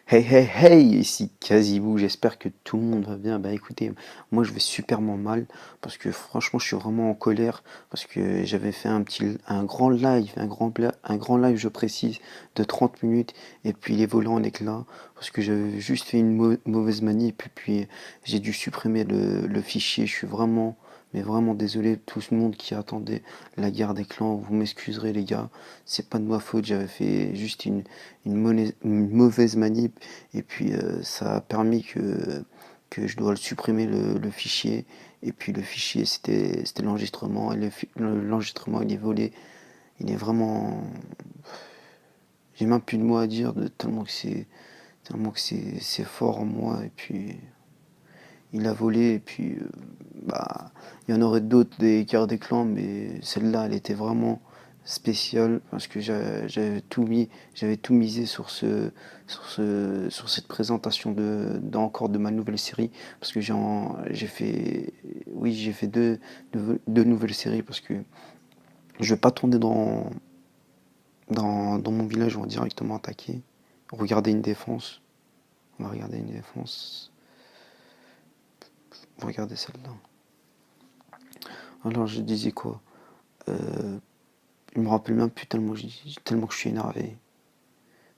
Hey hey hey, ici Kazibou, j'espère que tout le monde va bien. Bah écoutez, moi je vais superment mal parce que franchement je suis vraiment en colère parce que j'avais fait un grand live, un grand live je précise de 30 minutes et puis il est volé en éclats parce que j'avais juste fait une mauvaise manip et puis j'ai dû supprimer le fichier. Je suis vraiment mais vraiment désolé tout le monde qui attendait la guerre des clans, vous m'excuserez les gars, c'est pas de ma faute, j'avais fait juste une mauvaise manip et puis ça a permis que je dois le supprimer le fichier et puis le fichier c'était l'enregistrement et l'enregistrement il est volé, il est vraiment, j'ai même plus de mots à dire de tellement que c'est fort en moi et puis il a volé et puis bah il y en aurait d'autres des cartes des clans mais celle-là elle était vraiment spéciale parce que j'avais tout misé sur cette présentation encore de ma nouvelle série parce que j'ai fait oui j'ai fait deux nouvelles séries parce que je vais pas tourner dans mon village, on va directement attaquer, regarder une défense, on va regarder une défense, on va regarder celle-là. Alors je disais quoi? euh, Je me rappelle même plus tellement que je suis énervé.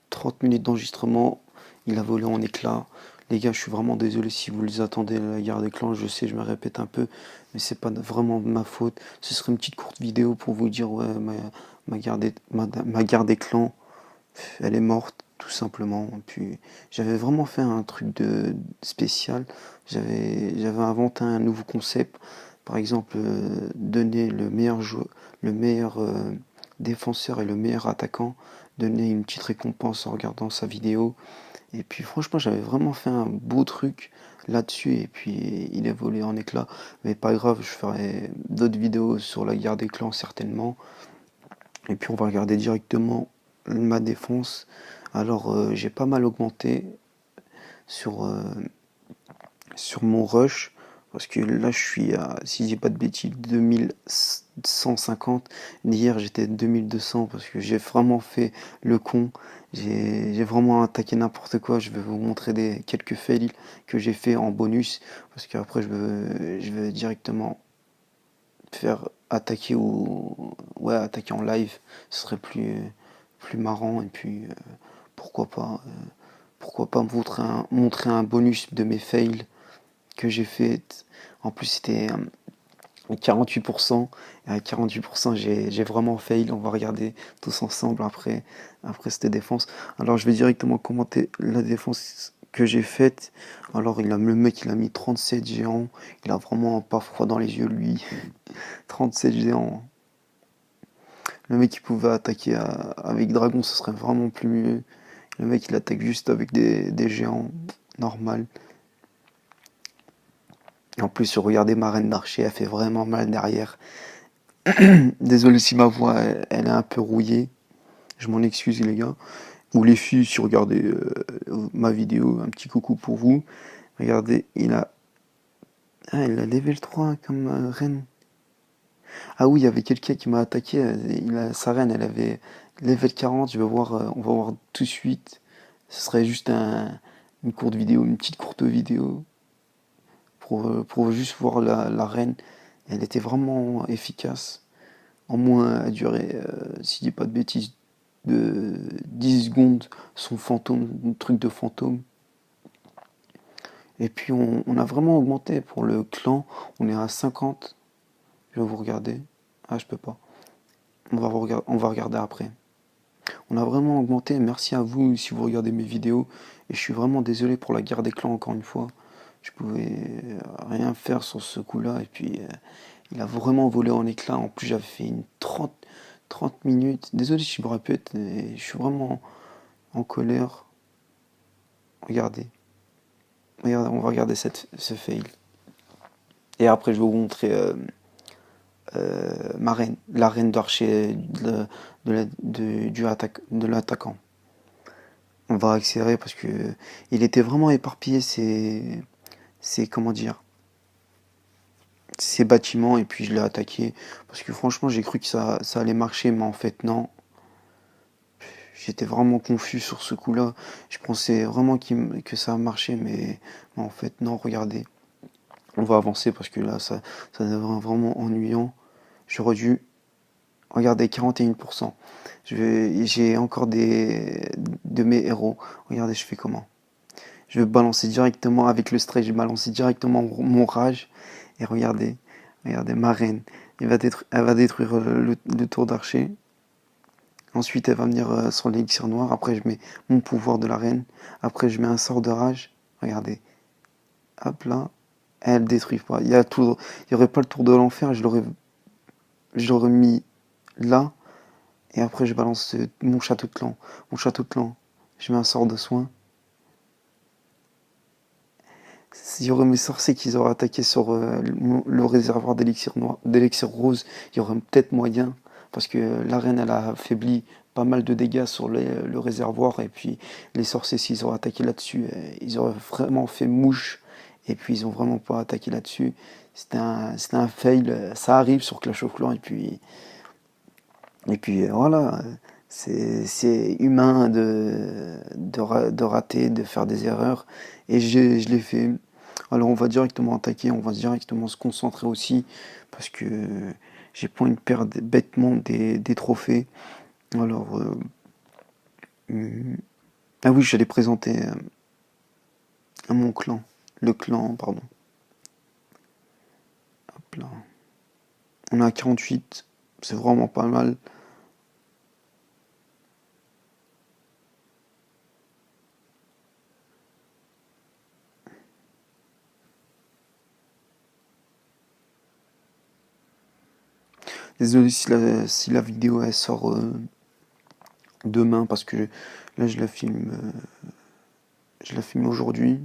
30 minutes d'enregistrement, il a volé en éclats. Les gars, je suis vraiment désolé si vous les attendez à la guerre des clans. Je sais, je me répète un peu, mais c'est pas vraiment de ma faute. Ce serait une petite courte vidéo pour vous dire ouais, ma guerre des clans, elle est morte, tout simplement. Et puis j'avais vraiment fait un truc de spécial. J'avais inventé un nouveau concept. Par exemple, donner le meilleur défenseur et le meilleur attaquant, donner une petite récompense en regardant sa vidéo. Et puis franchement, j'avais vraiment fait un beau truc là-dessus. Et puis il est volé en éclats. Mais pas grave, je ferai d'autres vidéos sur la guerre des clans certainement. Et puis on va regarder directement ma défense. Alors j'ai pas mal augmenté sur, sur mon rush. Parce que là je suis à, si je dis pas de bêtises, 2150. Hier j'étais 2200 parce que j'ai vraiment fait le con. J'ai vraiment attaqué n'importe quoi. Je vais vous montrer quelques fails que j'ai fait en bonus. Parce qu'après je veux directement faire attaquer ouais, attaquer en live, ce serait plus marrant et puis pourquoi pas montrer un bonus de mes fails que j'ai fait. En plus c'était 48% et à 48% j'ai vraiment fail. On va regarder tous ensemble après cette défense. Alors je vais directement commenter la défense que j'ai faite. Alors le mec il a mis 37 géants, il a vraiment pas froid dans les yeux lui. 37 géants. Le mec qui pouvait attaquer avec dragon, ce serait vraiment plus mieux. Le mec il attaque juste avec des géants, normal. Et en plus, regardez ma reine d'archer, elle fait vraiment mal derrière. Désolé si ma voix elle est un peu rouillée. Je m'en excuse les gars. Ou les filles, si vous regardez ma vidéo, un petit coucou pour vous. Regardez, il a level 3 comme reine. Ah oui, il y avait quelqu'un qui m'a attaqué. Sa reine, elle avait level 40. On va voir tout de suite. Ce serait juste une courte vidéo, une petite courte vidéo pour juste voir la reine. Elle était vraiment efficace. En moins, elle durait, si je dis pas de bêtises, de 10 secondes son fantôme, un truc de fantôme. Et puis on a vraiment augmenté pour le clan. On est à 50. Je vais vous regarder. Ah, je peux pas. On va regarder après. On a vraiment augmenté. Merci à vous si vous regardez mes vidéos. Et je suis vraiment désolé pour la guerre des clans encore une fois. Je pouvais rien faire sur ce coup-là. Et puis il a vraiment volé en éclats. En plus j'avais fait une 30 minutes. Désolé si je me répète. Je suis vraiment en colère. Regardez. Regardez, on va regarder ce fail. Et après je vais vous montrer ma reine. La reine d'archer de l'attaquant. On va accélérer parce que il était vraiment éparpillé comment dire, ces bâtiments et puis je l'ai attaqué parce que franchement j'ai cru que ça allait marcher mais en fait non. J'étais vraiment confus sur ce coup-là. Je pensais vraiment que ça a marché, mais non, en fait, non, regardez. On va avancer parce que là, ça devient vraiment ennuyant. J'aurais dû regarder 41%. J'ai encore de mes héros. Regardez, je fais comment? Je vais balancer directement avec le stress, je vais balancer directement mon rage. Et regardez, ma reine. Elle va détruire le tour d'archer. Ensuite, elle va venir sur l'élixir noir. Après, je mets mon pouvoir de la reine. Après, je mets un sort de rage. Regardez. Hop là. Elle détruit pas. Il y aurait pas le tour de l'enfer. Je l'aurais mis là. Et après, je balance mon château de clan. Mon château de clan. Je mets un sort de soin. S'il y aurait mes sorciers qui auraient attaqué sur le réservoir d'élixir noir, d'élixir rose, il y aurait peut-être moyen. Parce que l'arène, elle a affaibli pas mal de dégâts sur le réservoir. Et puis, les sorciers, s'ils auraient attaqué là-dessus, ils auraient vraiment fait mouche. Et puis, ils ont vraiment pas attaqué là-dessus. C'était un fail. Ça arrive sur Clash of Clans. Et puis voilà, c'est humain de rater, de faire des erreurs. Et je l'ai fait. Alors on va directement attaquer, on va directement se concentrer aussi, parce que j'ai pas envie de perdre bêtement des trophées. Alors, ah oui, j'allais présenter à mon clan. Le clan, pardon. Hop là. On est à 48, c'est vraiment pas mal. Désolé si la vidéo elle sort demain, parce que là je la filme aujourd'hui.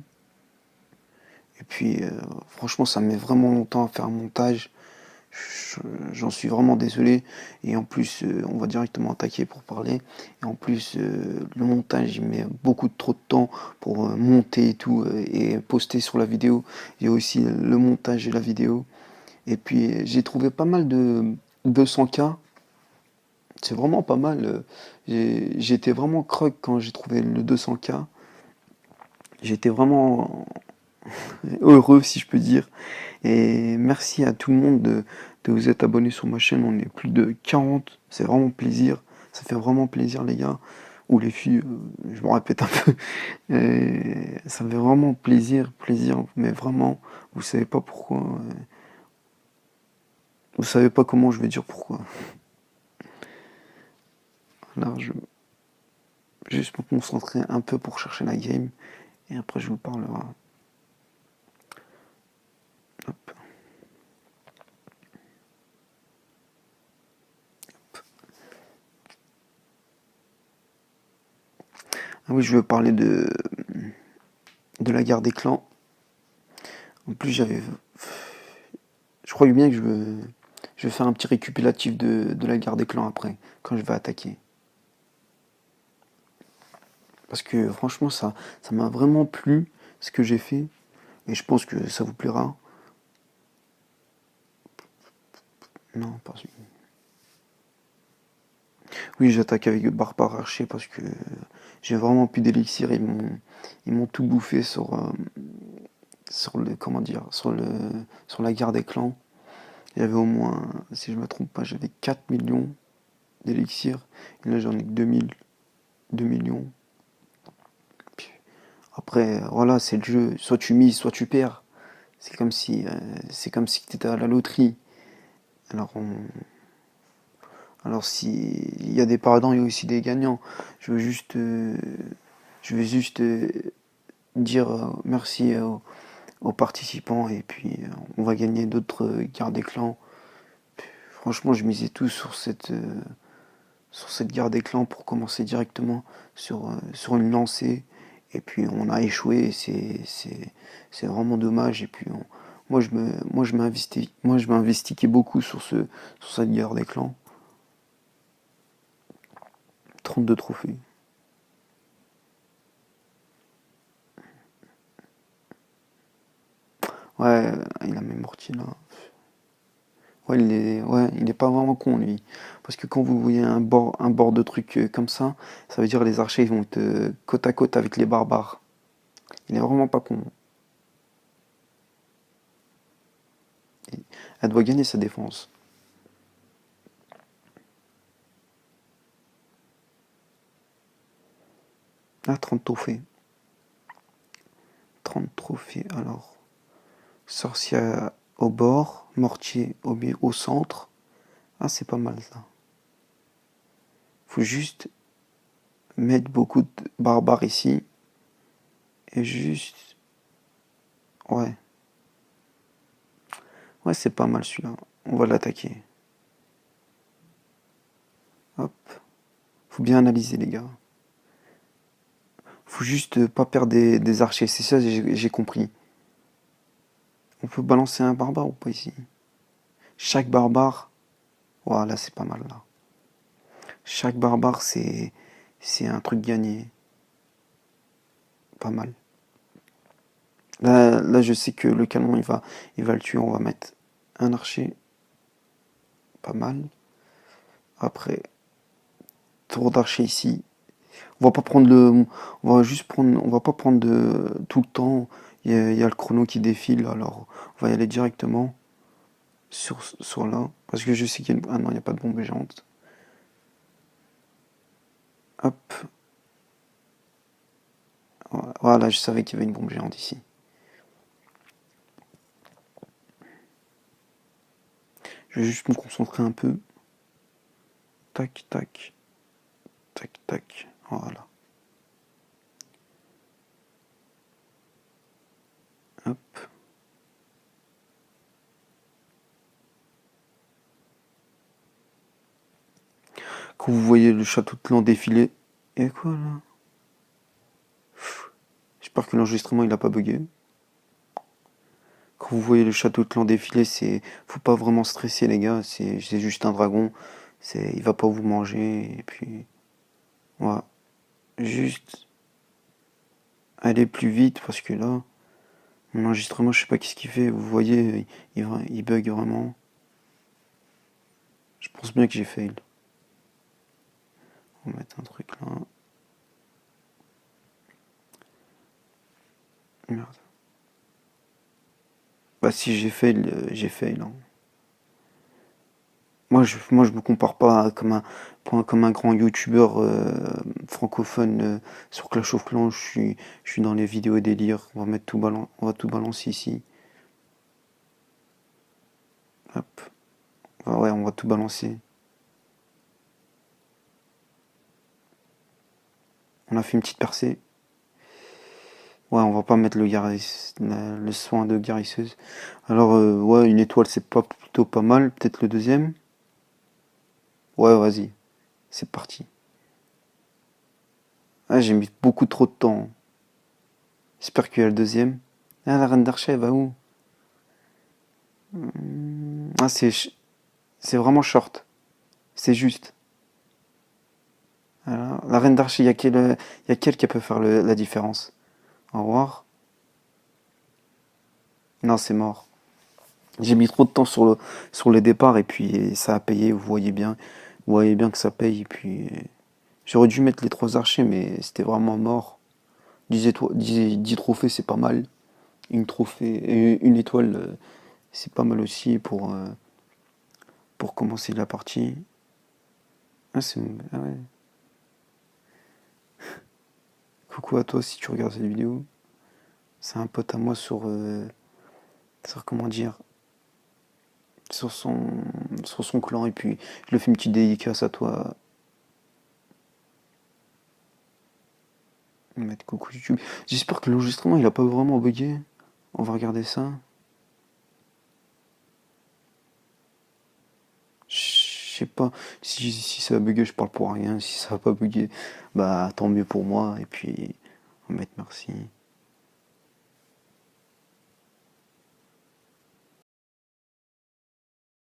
Et puis franchement ça met vraiment longtemps à faire un montage. J'en suis vraiment désolé. Et en plus on va directement attaquer pour parler. Et en plus le montage il met beaucoup trop de temps pour monter et tout et poster sur la vidéo. Il y a aussi le montage et la vidéo. Et puis j'ai trouvé pas mal de 200K. C'est vraiment pas mal. J'étais vraiment croque quand j'ai trouvé le 200K. J'étais vraiment heureux, si je peux dire. Et merci à tout le monde de vous être abonné sur ma chaîne. On est plus de 40. C'est vraiment plaisir. Ça fait vraiment plaisir, les gars. Ou les filles, je me répète un peu. Et ça fait vraiment plaisir. Mais vraiment, vous savez pas pourquoi. Vous savez pas comment je vais dire pourquoi. Là, je vais juste me concentrer un peu pour chercher la game. Et après, je vous parlerai. Hop. Ah oui, je veux parler de la guerre des clans. En plus, je crois bien que je vais faire un petit récapitulatif de la guerre des clans après, quand je vais attaquer. Parce que franchement, ça m'a vraiment plu ce que j'ai fait. Et je pense que ça vous plaira. Non, pas celui. Oui, j'attaque avec Barbare Archer parce que j'ai vraiment plus d'élixir. Ils m'ont tout bouffé sur le, comment dire, sur la guerre des clans. J'avais au moins, si je me trompe pas, j'avais 4 millions d'élixir. Et là, j'en ai que 2 millions. Après, voilà, c'est le jeu. Soit tu mises, soit tu perds. C'est comme si tu étais à la loterie. Alors, alors s'il y a des perdants, il y a aussi des gagnants. Je veux juste, je vais juste dire merci aux participants et puis on va gagner d'autres guerres des clans. Franchement, je misais tout sur cette guerre des clans pour commencer directement sur une lancée. Et puis on a échoué, c'est vraiment dommage. Et puis moi je m'investissais beaucoup sur cette guerre des clans. 32 trophées. Ouais, il a même mortier là. Ouais, il est pas vraiment con lui. Parce que quand vous voyez un bord de truc comme ça veut dire les archers ils vont être côte à côte avec les barbares. Il est vraiment pas con. Elle doit gagner sa défense. Ah, 30 trophées. 30 trophées, alors. Sorcier au bord, mortier au centre. Ah, c'est pas mal ça. Faut juste mettre beaucoup de barbares ici. Et juste... Ouais. Ouais, c'est pas mal celui-là. On va l'attaquer. Hop. Faut bien analyser les gars. Faut juste pas perdre des archers. C'est ça, j'ai compris. On peut balancer un barbare ou pas ici? Chaque barbare... Voilà, c'est pas mal là. Chaque barbare, c'est un truc gagné. Pas mal. Là, je sais que le canon, il va le tuer. On va mettre un archer. Pas mal. Après, tour d'archer ici. On va pas prendre le... On va juste prendre... On va pas prendre tout le temps. Il y a le chrono qui défile. Alors, on va y aller directement sur là. Parce que je sais qu'il y a Ah non, il n'y a pas de bombe géante. Hop. Voilà, je savais qu'il y avait une bombe géante ici. Je vais juste me concentrer un peu. Tac, tac. Tac, tac. Voilà. Hop. Quand vous voyez le château de clan défiler... Et quoi là? J'espère que l'enregistrement il a pas bugué. Quand vous voyez le château de clan défiler, faut pas vraiment stresser les gars, c'est juste un dragon, il va pas vous manger, et puis, voilà. Juste aller plus vite, parce que là, mon enregistrement, je sais pas qu'est-ce qu'il fait, vous voyez, il bug vraiment. Je pense bien que j'ai fail. On va mettre un truc là. Merde. Bah si j'ai fail, hein. Moi, je me compare pas comme un grand youtubeur francophone sur Clash of Clans. Je suis dans les vidéos délire. On va tout balancer ici. Hop. Ouais, on va tout balancer. On a fait une petite percée. Ouais, on va pas mettre le soin de guérisseuse. Alors, ouais, une étoile, c'est pas plutôt pas mal. Peut-être le deuxième. Ouais, vas-y. C'est parti. Ah, j'ai mis beaucoup trop de temps. J'espère qu'il y a le deuxième. Ah, la reine d'archer, elle va où? Ah, c'est vraiment short. C'est juste. Voilà. La reine d'archer, il y a quelle qui peut faire la différence? Au revoir. Non, c'est mort. J'ai mis trop de temps sur les départs et puis ça a payé, vous voyez bien que ça paye. Et puis j'aurais dû mettre les trois archers, mais c'était vraiment mort. 10 trophées, c'est pas mal. Une étoile, c'est pas mal aussi pour commencer la partie. Ah, ah ouais. Coucou à toi si tu regardes cette vidéo. C'est un pote à moi sur comment dire, sur son, sur son clan. Et puis je le fais une petite dédicace à toi. On va mettre coucou YouTube. J'espère que l'enregistrement il a pas vraiment bugué. On va regarder ça. Je sais pas si ça a bugué, je parle pour rien. Si ça a pas bugué, bah tant mieux pour moi. Et puis on va mettre merci.